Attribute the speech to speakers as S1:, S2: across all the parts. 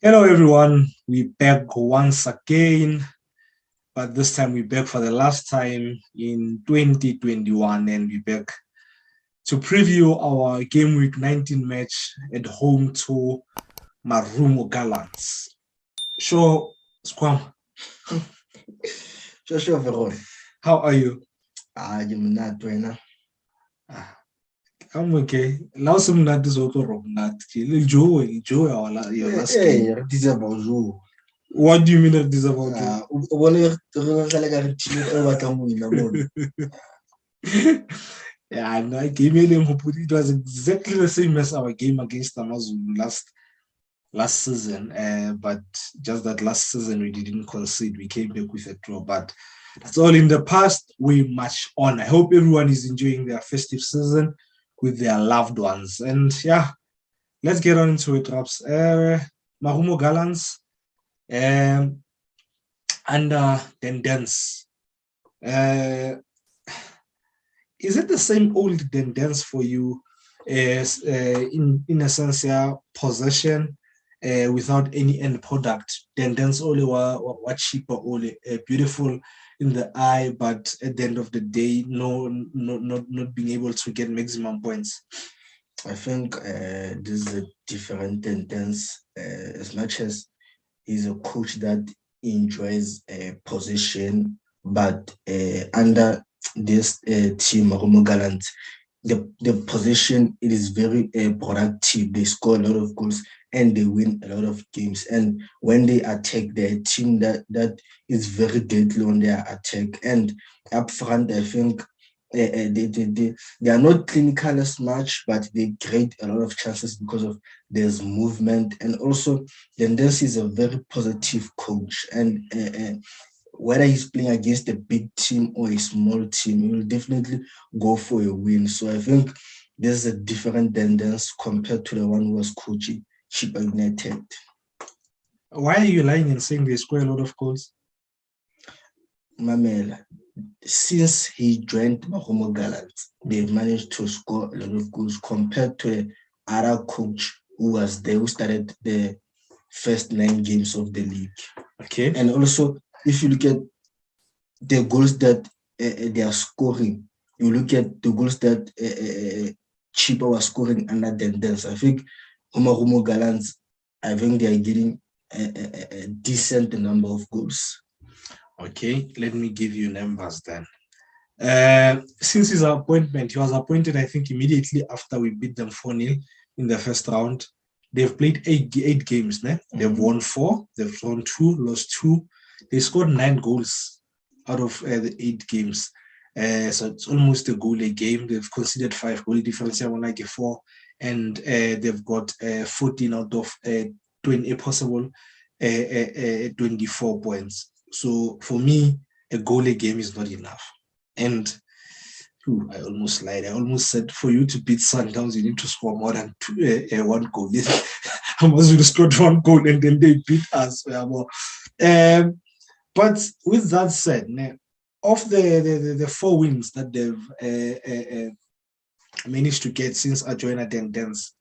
S1: Hello, everyone. We're back once again, but this time we're back for the last time in 2021, and we're back to preview our game week 19 match at home to Marumo Gallants. Sure, Squam,
S2: Sure, Veron.
S1: how are you?
S2: I'm not doing
S1: Ah, I'm okay. Now some that is also wrong. Not Joe, your last game.
S2: Hey, this is about you.
S1: What do you mean that this is about you? Yeah, and I gave you them. It was exactly the same as our game against Amazon last season. But just that last season we didn't concede. We came back with a draw. But that's all in the past. We march on. I hope everyone is enjoying their festive season with their loved ones. And yeah, let's get on into it, Raps. Marumo Gallants and then dance. Is it the same old dance for you as in a sense, yeah, possession without any end product? Dance only what cheaper, only beautiful in the eye, but at the end of the day, not being able to get maximum points.
S2: I think this is a different tendence. As much as he's a coach that enjoys possession, but under this team, Marumo Gallant, the possession it is very productive. They score a lot of goals and they win a lot of games. And when they attack, they're a team that is very deadly on their attack. And up front, I think they are not clinical as much, but they create a lot of chances because of there's movement. And also, Dendes is a very positive coach. And whether he's playing against a big team or a small team, he will definitely go for a win. So I think there's a different tendence compared to the one who was coaching Chiba United.
S1: Why are you lying and saying they score a lot of goals?
S2: Mamela, since he joined Marumo Gallants, they've managed to score a lot of goals compared to the other coach who was there, who started the first 9 games of the league.
S1: Okay.
S2: And also, if you look at the goals that they are scoring, you look at the goals that Chipa was scoring under Dendels. I think Marumo Gallants, I think they are getting a decent number of goals.
S1: Okay, let me give you numbers then. Since his appointment, he was appointed, I think, immediately after we beat them 4-0 in the first round. They've played eight games. They've won 4, they've won 2, lost 2. They scored 9 goals out of the 8 games. So it's almost a goal a game. They've conceded 5 goal difference, like a 4, and they've got 14 out of 20 possible 24 points. So for me, a goal a game is not enough. And I almost lied. I almost said for you to beat Sundowns, you need to score more than 1 goal. Amazulu scored 1 goal and then they beat us. But with that said, of the 4 wins that they've managed to get since I joined attendance,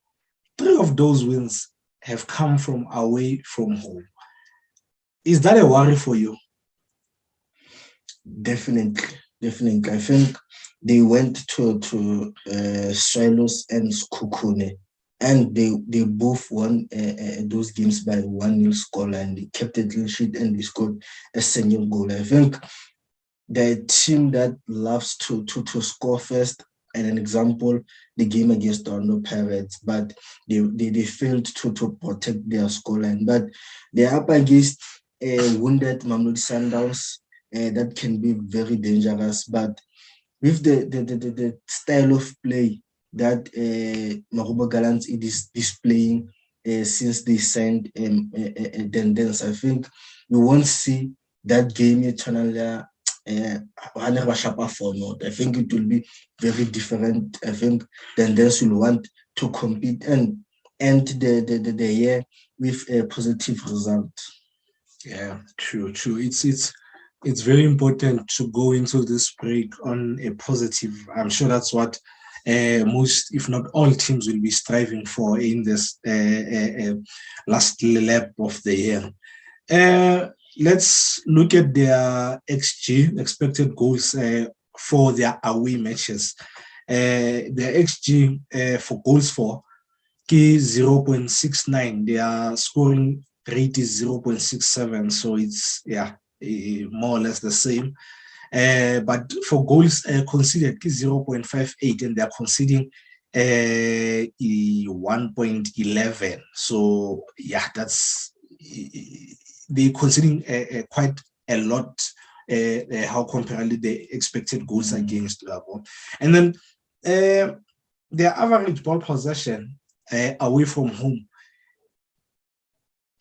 S1: 3 of those wins have come from away from home. Is that a worry for you?
S2: Definitely. I think they went to Swallows and Skukune, and they both won those games by 1-0 scoreline. They kept a clean sheet and they scored a single goal. I think the team that loves to score first. And an example, the game against Orlando Pirates, but they failed to protect their scoreline. But they're up against a wounded Mamelodi Sundowns. That can be very dangerous. But with the style of play that Marumo Gallants is displaying since they signed Dendens, I think we won't see that game eternally. I think it will be very different. I think Dendens will want to compete and end the year with a positive result.
S1: Yeah, true. It's very important to go into this break on a positive. I'm sure that's what most, if not all, teams will be striving for in this last lap of the year. Let's look at their XG, expected goals, for their away matches. Their XG for goals for 0.69. Their scoring rate is 0.67. So it's more or less the same. But for goals conceded, 0.58, and they're conceding 1.11. So that's they're conceding quite a lot. How comparably the expected goals against level. And then their average ball possession away from home,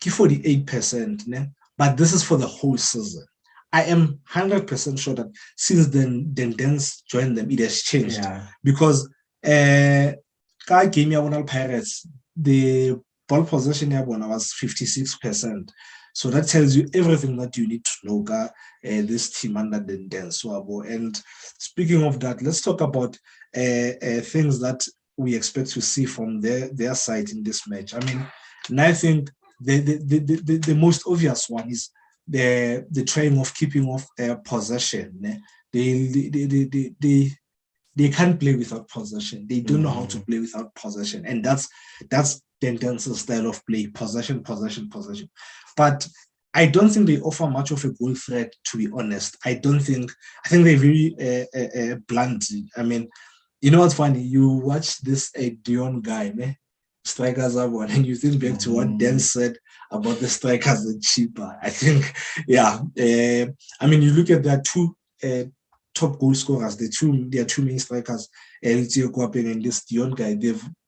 S1: 48%. But this is for the whole season. I am 100% sure that since then Dance joined them, it has changed. Because game Pirates, the ball possession was 56%. So that tells you everything that you need to know this team under Dance. And speaking of that, let's talk about things that we expect to see from their side in this match. I mean, and I think the most obvious one is the trying of keeping off possession. They can't play without possession. They don't know how to play without possession, and that's Dance's style of play: possession. But I don't think they offer much of a goal threat, to be honest. I think they're very blunt. I mean, you know what's funny? You watch this Dion guy, strikers are one, and you think back to what Dan said about the strikers are cheaper. I think, I mean, you look at their two top goal scorers, their two main strikers, Elitio Kwapeng and this Dion guy.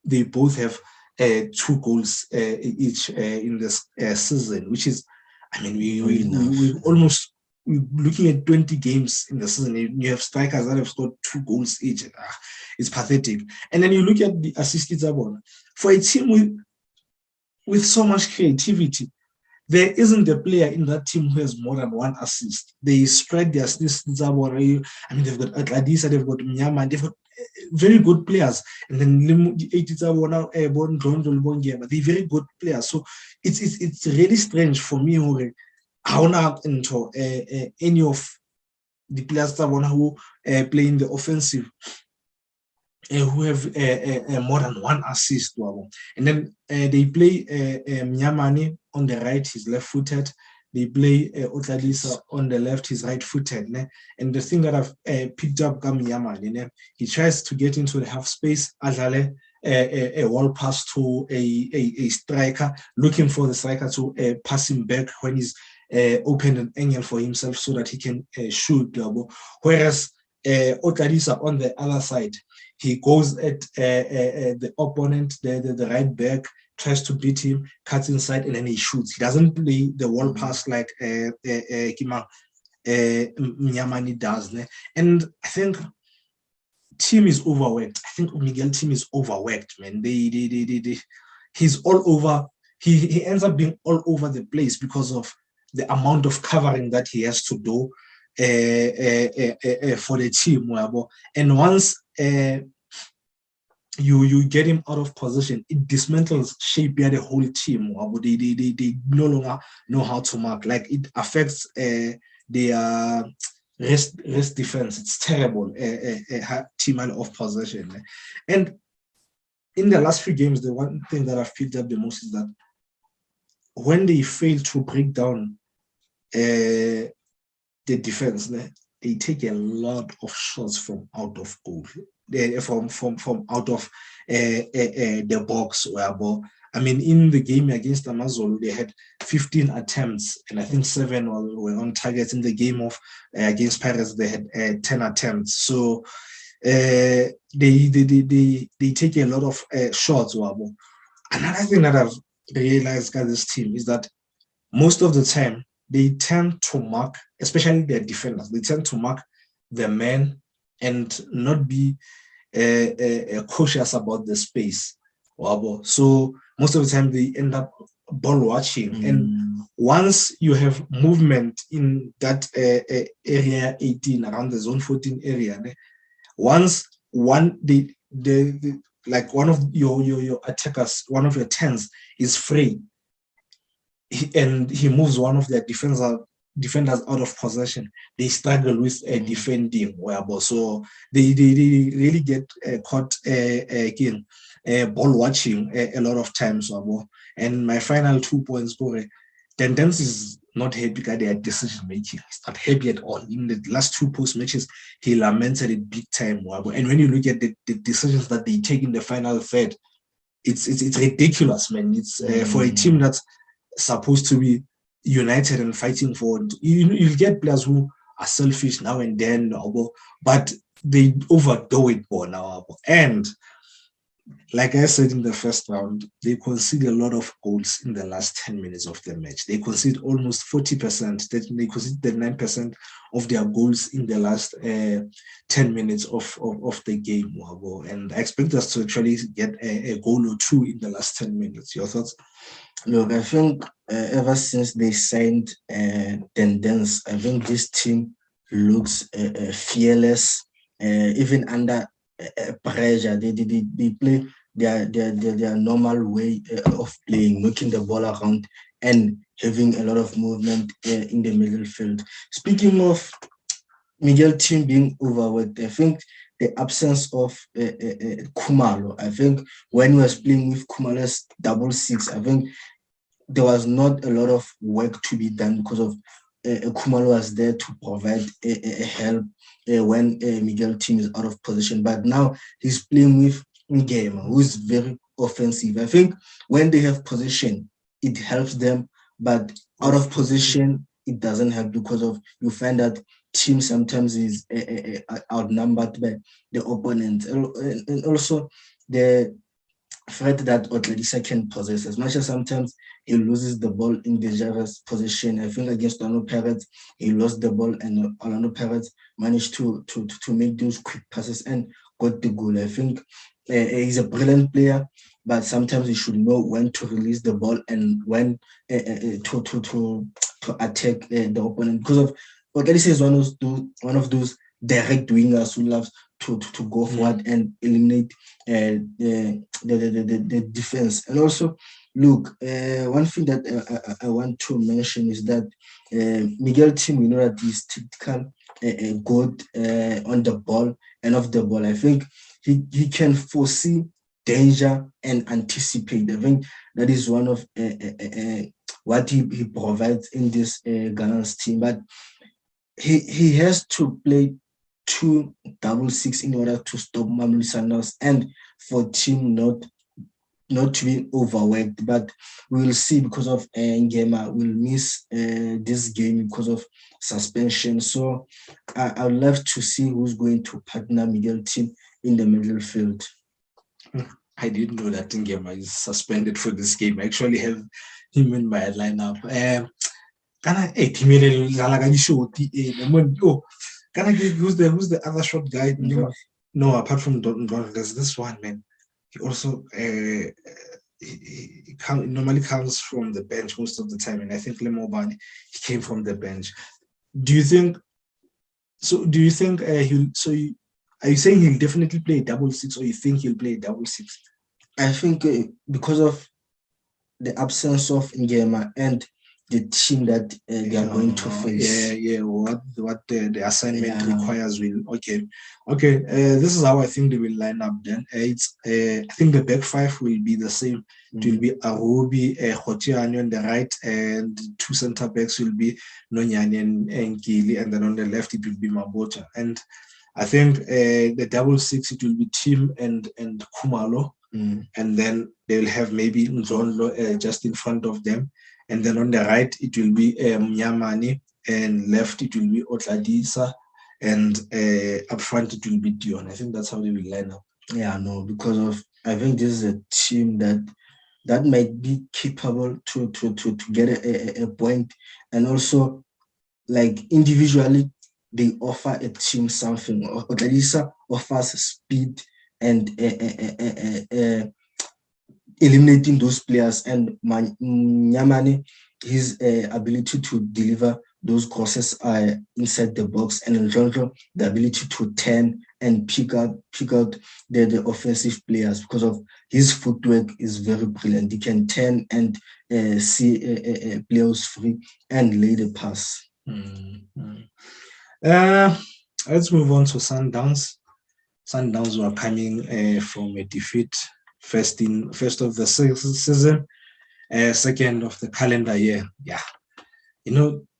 S1: They both have 2 goals each in this season, which is, I mean, we're looking at 20 games in the season. You have strikers that have scored 2 goals each. It's pathetic. And then you look at the assists for a team with so much creativity. There isn't a player in that team who has more than 1 assist. They spread their assists. I mean, they've got Atladisa, they've got Mnyama, they've got very good players. And then they're very good players. So it's really strange for me how not into any of the players who play in the offensive who have more than 1 assist. And then they play Mnyamani on the right, he's left-footed. They play Otladisa on the left, he's right-footed. And the thing that I've picked up Mnyamani, he tries to get into the half space, a wall pass to a striker, looking for the striker to pass him back when he's opened an angle for himself so that he can shoot. Whereas Otladisa on the other side, he goes at the opponent, the right back, tries to beat him, cuts inside, and then he shoots. He doesn't play the wall pass like Mnyamani does. And I think team is overworked. I think Miguel team is overworked, man. He's all over. He ends up being all over the place because of the amount of covering that he has to do for the team. And once you get him out of position, it dismantles shape the whole team. They no longer know how to mark. Like, it affects their rest defense. It's terrible. Team of possession. And in the last few games, the one thing that I've picked up the most is that when they fail to break down the defense, they take a lot of shots from out of goal, from out of the box. I mean, in the game against Amazon, they had 15 attempts, and I think 7 were on target. In the game of against Pirates, they had 10 attempts. So they take a lot of shots. Another thing that I've realized about this team is that most of the time they tend to mark, especially their defenders, they tend to mark the men and not be cautious about the space. So most of the time they end up ball watching. And once you have movement in that area 18, around the zone 14 area, once the like one of your attackers, one of your tens is free, and he moves one of their defenders out of possession, they struggle with defending. So they really get caught again ball watching a lot of times. And my final 2 points, Tendence is not happy at their decision making. He's not happy at all. In the last 2 post matches, he lamented it big time. And when you look at the decisions that they take in the final third, it's ridiculous, man. It's for a team that's supposed to be united and fighting for. You'll get players who are selfish now and then, but they overdo it more now. And like I said in the first round, they concede a lot of goals in the last 10 minutes of the match. They concede almost 40%. They concede 9% of their goals in the last 10 minutes of the game. And I expect us to actually get a goal or two in the last 10 minutes. Your thoughts?
S2: Look, I think ever since they signed Tendence, I think this team looks fearless, even under pressure. They play their normal way of playing, knocking the ball around and having a lot of movement in the middle field. Speaking of Miguel team being overworked, I think the absence of Khumalo, I think when he was playing with Khumalo's 6-6, I think there was not a lot of work to be done because of Khumalo was there to provide help when Miguel team is out of position. But now he's playing with Ngema, who is very offensive. I think when they have position, it helps them, but out of position, it doesn't help because of you find that team sometimes is outnumbered by the opponent. And also the threat that Otladisa can possess, as much as sometimes he loses the ball in dangerous position. I think against Orlando Pirates, he lost the ball and Orlando Pirates managed to make those quick passes and got the goal. I think he's a brilliant player, but sometimes he should know when to release the ball and when to attack the opponent. Because of Otladisa is one of those direct wingers who loves to go forward and eliminate the defense. And also, look, one thing that I want to mention is that Miguel team, we know that he's tactical, good on the ball and off the ball. I think he can foresee danger and anticipate. I think that is one of what he provides in this Gallants team. But he has to play 2-6 in order to stop Mamelodi Sundowns and for team not to be overworked. But we will see because of Ngema will miss this game because of suspension. So I would love to see who's going to partner Miguel team in the middle field.
S1: I didn't know that Ngema is suspended for this game. I actually have him in my lineup. Can I give who's the other short guy? No, apart from Don, there's this one man. He also he normally comes from the bench most of the time, and I think Lemobani he came from the bench. Do you think he'll? Are you saying he'll definitely play 6-6, or you think he'll play 6-6?
S2: I think because of the absence of Ngema and the team that they are going to face.
S1: What the assignment requires will. Okay. This is how I think they will line up then. I think the back five will be the same. It will be Arubi, Khotiani on the right, and 2 center backs will be Nonyani and Gili, and then on the left it will be Mabota. And I think the 6-6 it will be Tim and Khumalo, and then they will have maybe Nzonlo just in front of them. And then on the right, it will be Mnyamani, and left, it will be Otladisa, and up front, it will be Dion. I think that's how they will line up.
S2: Yeah, no, because of I think this is a team that might be capable to get a point, and also like individually, they offer a team something. Otladisa offers speed and eliminating those players, and Nyamani, his ability to deliver those crosses are inside the box, and Njonjo, the ability to turn and pick out the offensive players because of his footwork is very brilliant. He can turn and see players free and lay the pass.
S1: Let's move on to Sundowns. Sundowns were coming from a defeat, first of the season, second of the calendar year. Yeah,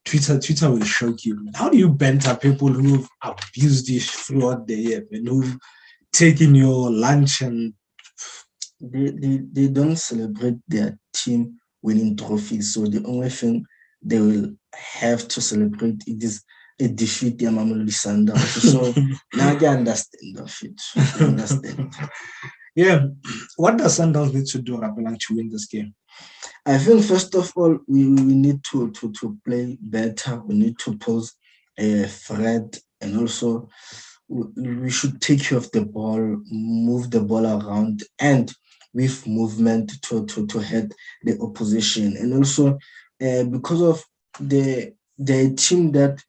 S1: Twitter will shock you. How do you banter people who've abused you throughout the year and who've taken your lunch and
S2: they don't celebrate their team winning trophies. So the only thing they will have to celebrate it is a defeat the Mamelodi Sundowns. So now I understand of it. I understand.
S1: Yeah. What does Sundowns need to do, Rapelang, to win this game?
S2: I think first of all, we need to play better. We need to pose a threat, and also we should take care of the ball, move the ball around, and with movement to head the opposition. And also because of the team that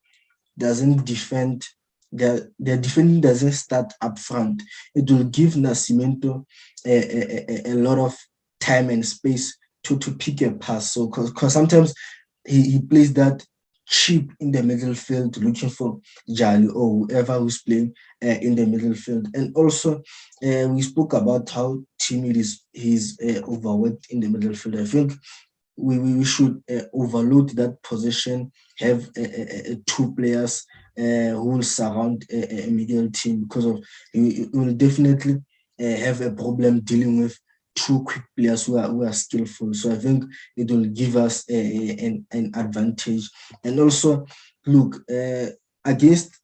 S2: doesn't defend, their defending doesn't start up front, it will give Nascimento a lot of time and space to pick a pass. So because sometimes he plays that cheap in the middle field, looking for Jali or whoever who's playing in the middle field. And also we spoke about how timid he's overworked in the middle field. I think we should overload that position, have two players who will surround a middle team, because of we will definitely have a problem dealing with two quick players who are skillful. So I think it will give us an advantage. And also, look, against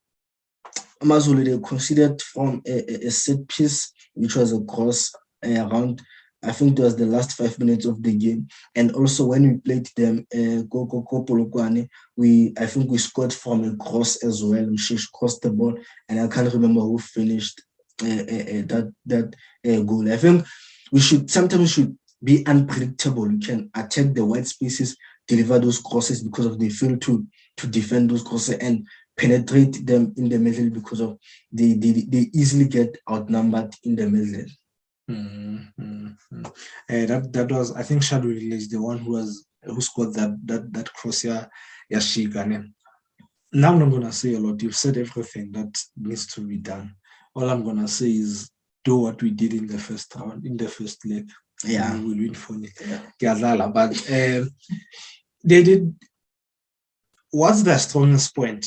S2: Amazulu, they considered from a set piece, which was a cross around, I think it was the last 5 minutes of the game. And also when we played them, I think we scored from a cross as well. We crossed the ball, and I can't remember who finished that goal. I think sometimes we should be unpredictable. We can attack the wide spaces, deliver those crosses because of they fail to defend those crosses and penetrate them in the middle because of they easily get outnumbered in the middle.
S1: That was, I think, Shadwell is the one who scored that cross Yashika. Now I'm not gonna say a lot. You've said everything that needs to be done. All I'm gonna say is do what we did in the first round, in the first leg.
S2: Yeah,
S1: we will win for it. Yeah. But they did. What's their strongest point?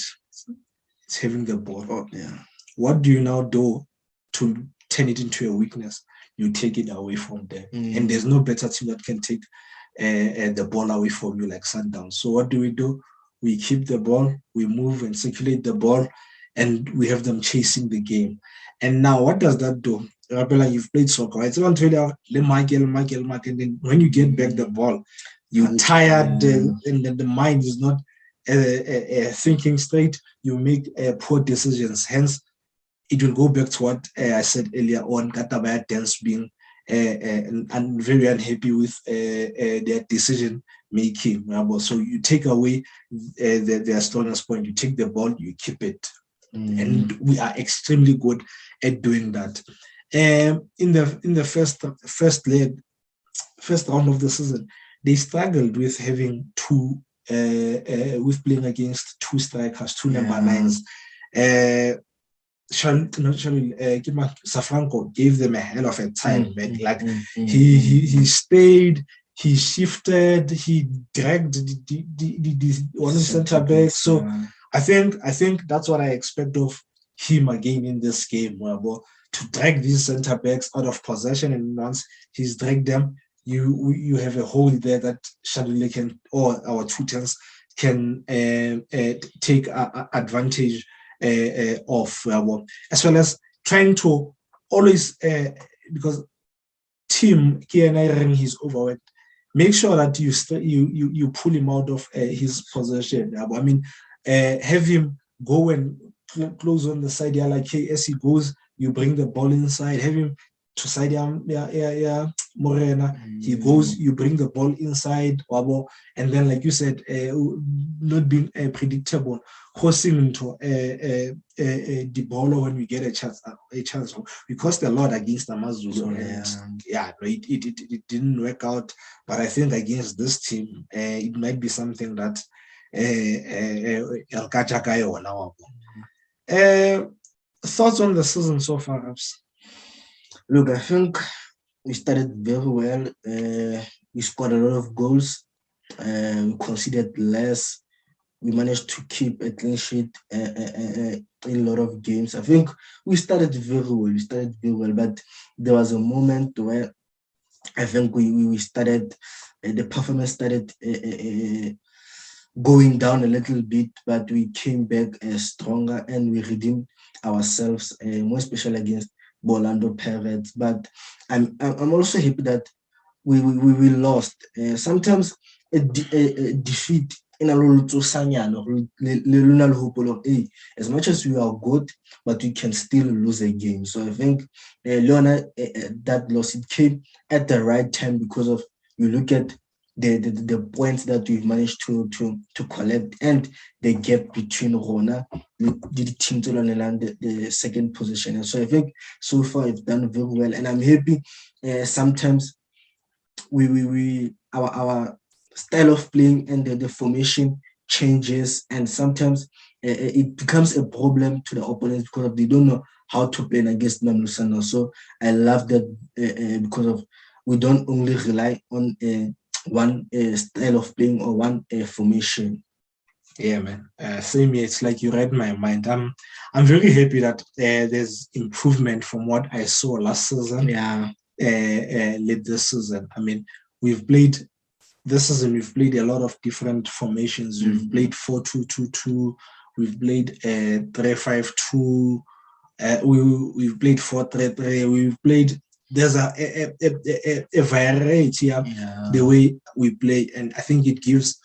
S1: It's having the ball.
S2: Oh, yeah.
S1: What do you now do to turn it into a weakness? You take it away from them. And there's no better team that can take the ball away from you like Sundowns. So what do? We keep the ball, we move and circulate the ball, and we have them chasing the game. And now what does that do? Rapelang, you've played soccer, right? So and then when you get back the ball, you're tired, and the mind is not thinking straight. You make poor decisions. Hence, it will go back to what I said earlier on, Katabaya Dance being and very unhappy with their decision making. So you take away their strongest point, you take the ball, you keep it. And we are extremely good at doing that. In the first round of the season, they struggled with having with playing against two strikers, two number nines. Safranco gave them a hell of a time, man. He stayed, he shifted, he dragged the one center back. So I think that's what I expect of him again in this game, to drag these center backs out of possession, and once he's dragged them, you have a hole there that Shadwell can, or our two tens can take advantage of, as well as trying to always, because team KNI he's overworked, make sure that you pull him out of his possession. I mean, have him go and close on the side. Like, hey, as he goes, you bring the ball inside. Have him to side Morena. He goes, you bring the ball inside, Wabo, and then, like you said, not being predictable, forcing into the ball when we get a chance. We cost a lot against Amazulu, and it didn't work out. But I think against this team, it might be something that El Kachakayo now. Thoughts on the season so far, Raps?
S2: Look, I think we started very well. We scored a lot of goals. We conceded less. We managed to keep a clean sheet in a lot of games. I think we started very well. But there was a moment where I think we started, the performance started going down a little bit, but we came back stronger and we redeemed ourselves, more especially against Orlando Pirates. But I'm also happy that we lost. Sometimes a defeat in a little as much as we are good, but we can still lose a game. So I think Leona, that loss, it came at the right time because of, you look at the points that we've managed to collect and the gap between Rona, the team to land the second position. And so I think so far it's done very well, and I'm happy. Sometimes our style of playing and the formation changes, and sometimes it becomes a problem to the opponents because they don't know how to play against Mamelodi. So I love that because of, we don't only rely on one style of playing or one formation.
S1: Yeah, man. Same here. It's like you read my mind. I'm very happy that there's improvement from what I saw last season.
S2: Yeah.
S1: Late this season. I mean, this season we've played a lot of different formations. We've played 4-2-2-2. We've played 3-5-2. We've played 4-3-3. We've played. There's a variety of the way we play, and I think it gives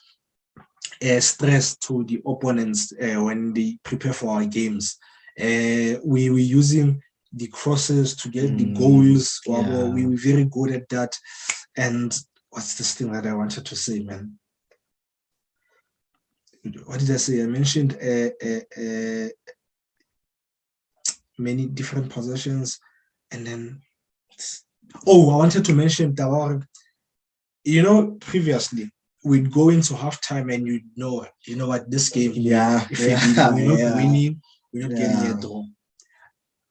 S1: stress to the opponents when they prepare for our games. We were using the crosses to get the goals. We were very good at that. And what's this thing that I wanted to say, man? What did I say? I mentioned many different possessions, and then I wanted to mention Tawar. Previously we'd go into halftime and you know what, this game, if we're not winning, we're not getting a draw.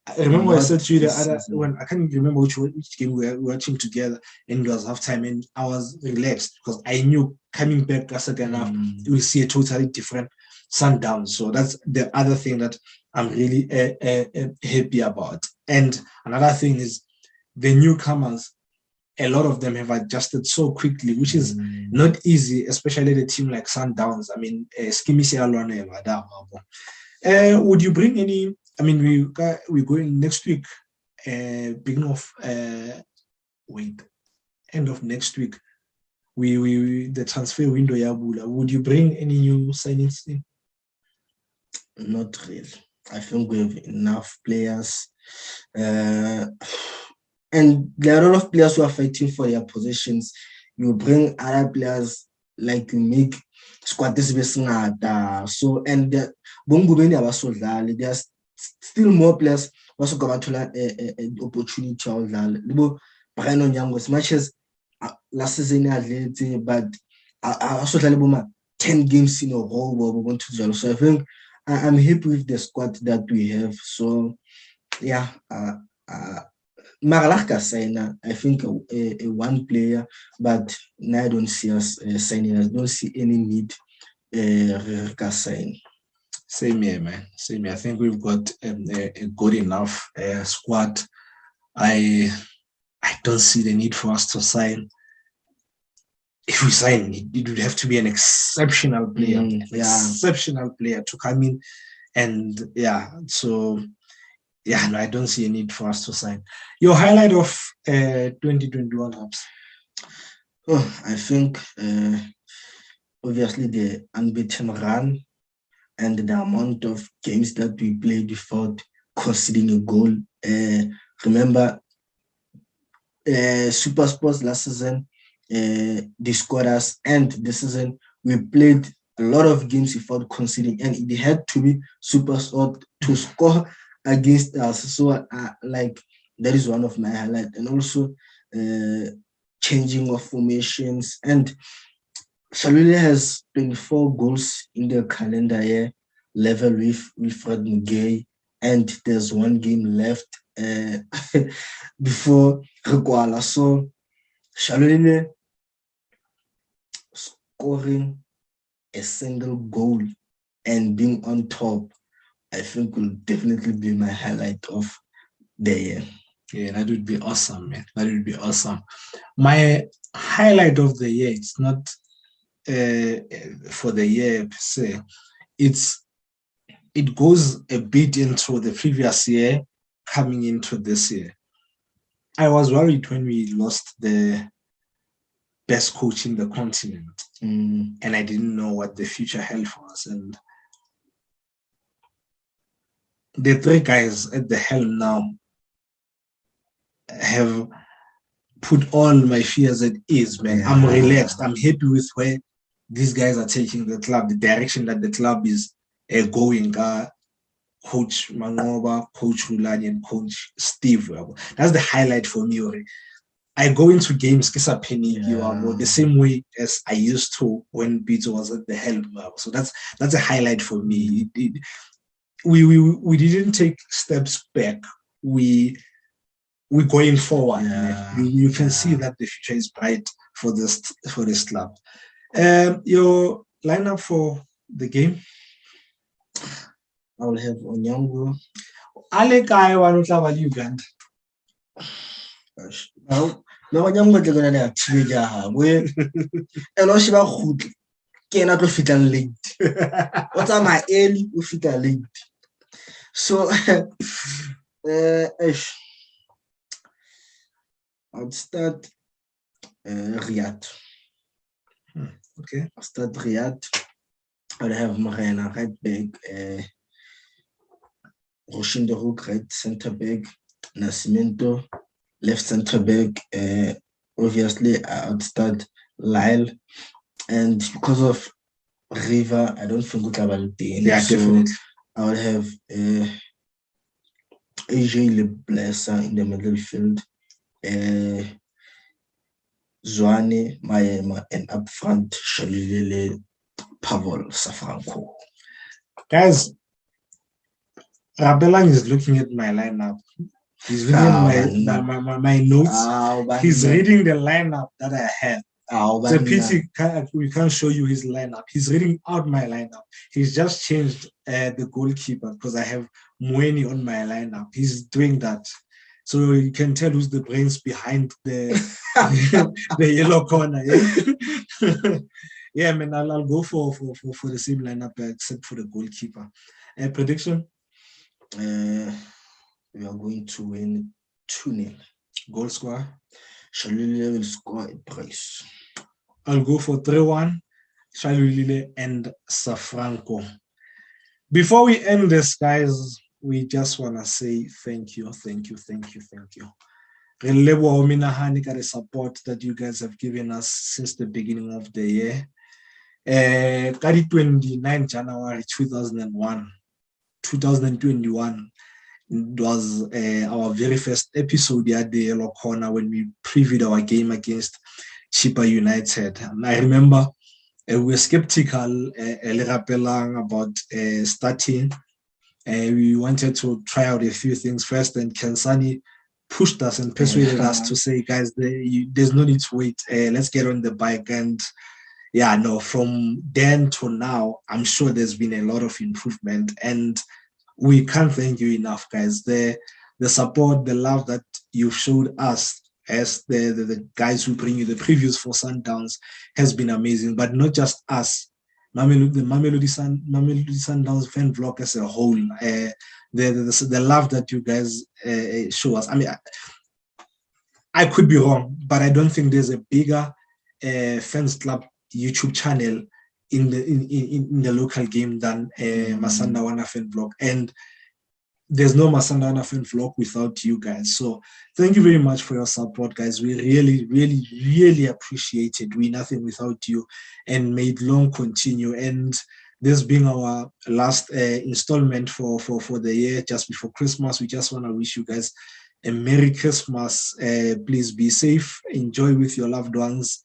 S1: I remember I said to you the other when I can't remember which game we were watching together, and it was halftime, and I was relaxed because I knew coming back a second half we'll see a totally different Sundowns. So that's the other thing that I'm really happy about. And another thing is the newcomers. A lot of them have adjusted so quickly, which is not easy, especially the team like Sundowns. I mean, would you bring any? I mean, we're going next week, beginning of end of next week. We the transfer window yabula. Would you bring any new signings in?
S2: Not really. I think we have enough players. And there are a lot of players who are fighting for their positions. You bring other players, like you make squad this so, and there are still more players also got to an opportunity to as much as last season, but I also 10 games in a row where we want to. So I think I'm happy with the squad that we have. So yeah, Maralaka I think a one player, but now I don't see us signing. I don't see any need sign.
S1: Same here, man. Same here. I think we've got a good enough squad. I don't see the need for us to sign. If we sign, it would have to be an exceptional player, exceptional player to come in, and so. Yeah, no, I don't see a need for us to sign. Your highlight of 2021, Raps?
S2: I think obviously the unbeaten run and the amount of games that we played without conceding a goal. Remember, Super Sports last season, they scored us, and this season we played a lot of games without conceding, and it had to be Super Sport to score against us. So, like that is one of my highlights, and also changing of formations. And Shalule has 24 goals in the calendar year, level with Wilfred Mugay, and there's one game left before Rekwala. So Shalule scoring a single goal and being on top, I think will definitely be my highlight of the year.
S1: Yeah, that would be awesome, man. That would be awesome. My highlight of the year, it's not for the year per se. It goes a bit into the previous year coming into this year. I was worried when we lost the best coach in the continent, and I didn't know what the future held for us. And the three guys at the helm now have put all my fears at ease, man. Yeah. I'm relaxed. I'm happy with where these guys are taking the club, the direction that the club is going. Coach Mangoba, Coach Rulani, and Coach Steve. That's the highlight for me. I go into games the same way as I used to when Beto was at the helm. So that's a highlight for me. We didn't take steps back. We're going forward. Yeah. You can see that the future is bright for this club. Your lineup for the game?
S2: I will have Onyango.
S1: Ale kae wa no tla ba le Uganda.
S2: No Onyango tla gona le thibe ja ha bo elo shi ba khutla ke ena tlo fitla late. O tsamaya early o fitla late. So I'll start Riyadh.
S1: Okay.
S2: I'll start Riyadh. I'll have Morena right back, Roshin de Hoek right center back, Nascimento left center back. Obviously, I'll start Lyle, and because of River, I don't think we will be.
S1: Yeah, so definitely.
S2: I will have AJ Leblessa in the middle field, Zwane Maema, and up front Shalilele Pavel Safranco.
S1: Guys, Rapelang is looking at my lineup. He's looking at my notes. He's reading the lineup that I have. It's a pity we can't show you his lineup. He's reading out my lineup. He's just changed the goalkeeper because I have Mweni on my lineup. He's doing that. So you can tell who's the brains behind the the yellow corner. Yeah, yeah, man. I'll go for the same lineup except for the goalkeeper. Prediction?
S2: We are going to win 2-0.
S1: Goal score?
S2: Shalulile will score a brace.
S1: I'll go for 3-1. Shalulile and Safranco. Before we end this, guys, we just want to say thank you. The support that you guys have given us since the beginning of the year. 29 January 2021 it was our very first episode at the Yellow Corner when we previewed our game against Chippa United. And I remember we were skeptical Rapelang about starting. We wanted to try out a few things first, and Kensani pushed us and persuaded us to say, guys, there's no need to wait. Let's get on the bike. And yeah, no, from then to now, I'm sure there's been a lot of improvement, and we can't thank you enough, guys. The support, the love that you've showed us as the guys who bring you the previews for Sundowns has been amazing. But not just us, the Mamelodi Sundowns fan vlog as a whole. The love that you guys show us. I mean, I could be wrong, but I don't think there's a bigger fans club YouTube channel in the local game than Masanda Wana fan blog. And there's no Masandana fan vlog without you guys. So thank you very much for your support, guys. We really, really, really appreciate it. We nothing without you, and may it long continue. And this being our last installment for the year, just before Christmas, we just want to wish you guys a Merry Christmas. Please be safe, enjoy with your loved ones,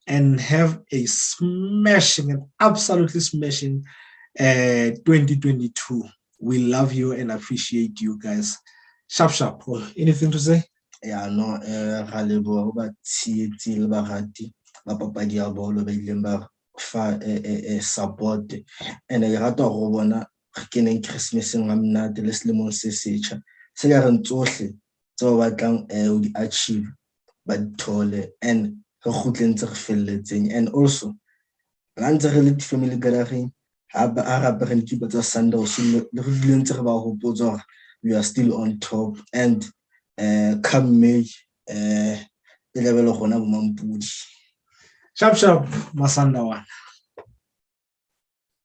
S1: and have a smashing and absolutely smashing 2022. We love you and appreciate you guys. Sharp. Anything to say?
S2: Yeah, no, ra leboha ba tsietsi le barati ba papadi ya bolo ba ileng ba fa support, and I rata go bona re keneng Christmaseng ga mnate le selemong se setjha se ka re tsohle tse ba batlang o di achieve ba thole, and re kgutleng tse re felletseng. And also la ntse re le family gathering ha rape re ntse ba tsa Sundowns le re dileng tse re ba hopotsa hore we are still on top, and come May e lebele gona bo mampudi
S1: Sharp Masanda one.